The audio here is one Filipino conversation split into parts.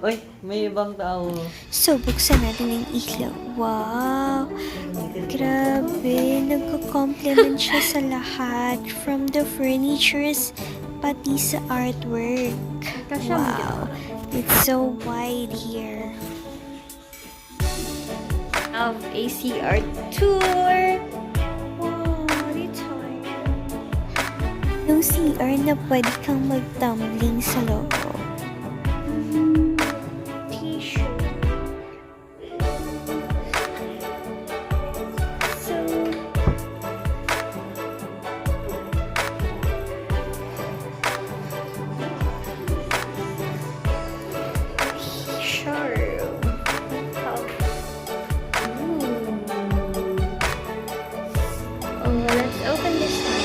Uy, may ibang tao. So, buksan natin yung ilaw. Wow! Grabe, nagko-compliment siya sa lahat. From the furnitures, pati sa artwork. Wow! It's so wide here. Of ACR tour. Wow, retire. Yung CR na pwede kang mag-tumbling sa loob. T-shirt. So, sure. Let's open this one.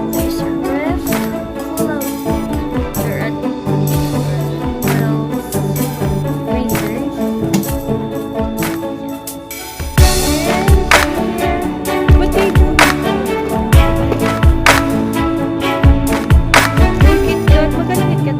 There's a ref full of freezers. What they do? KitKat, magkano KitKat?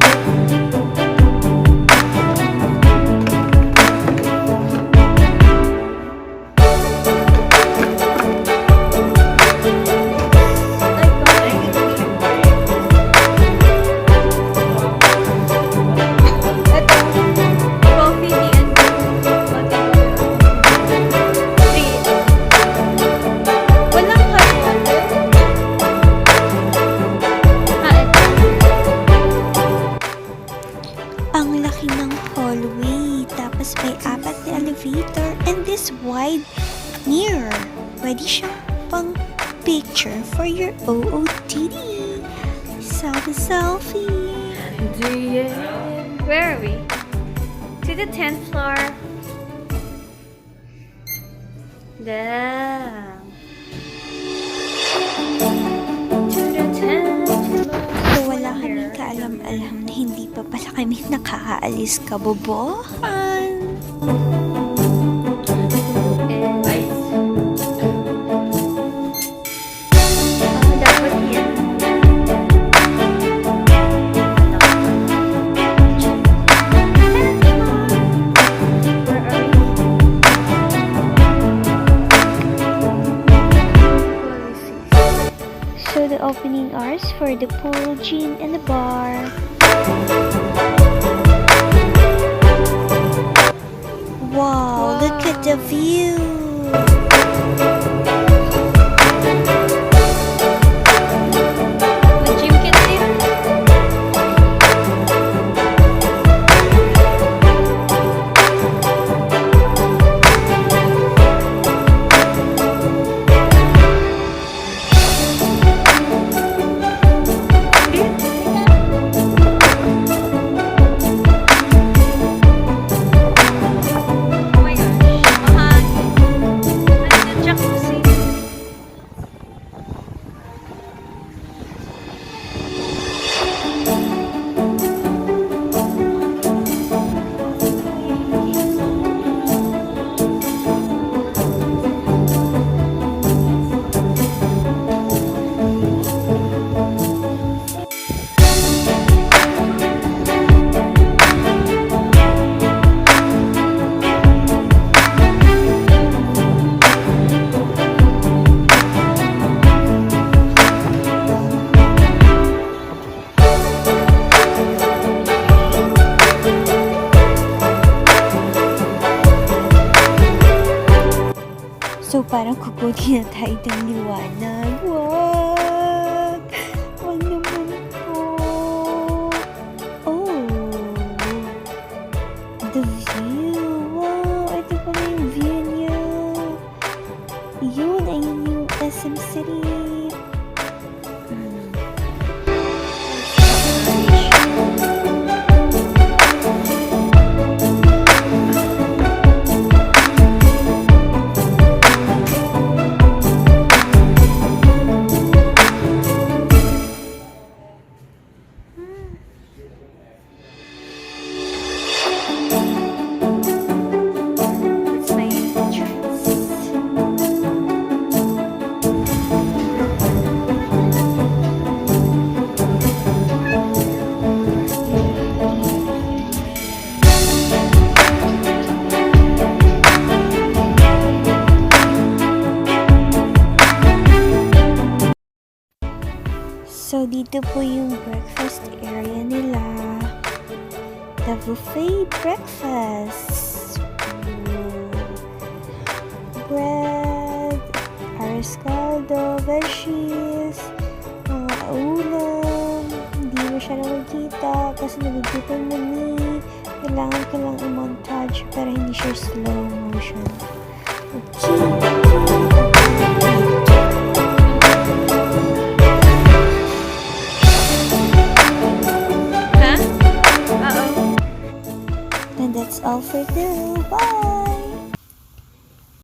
ang laki ng hallway. Tapos may apat na elevator and this wide mirror. Pwede siyang pang picture for your OOTD. Selfie. Where are we? To the 10th floor. Damn. To the 10th floor. So wala kaming kaalam-alam na hindi pa pala kami nakaalis kabobohan. Dapat yan. Where are we? So the opening hours for the pool, gym, and the bar. Wow, look at the view. The gym can live. Oh my gosh. Mahal. Ano yung jacuzzi? So parang kukunin na tayo ng liwanag. Wag! Wag naman po. Oh! The view! Wow! Ito pala yung view niya. Yun, ayun yung SM City. So, dito po yung breakfast area nila. The buffet breakfast. Bread, arroz caldo, veggies, mga ulam. Hindi mo siya nakikita kasi nagigipin mo ni. Kailangan ko lang i-montage pero hindi siya slow motion. Okay. Ha? Oo. And that's all for now. Bye!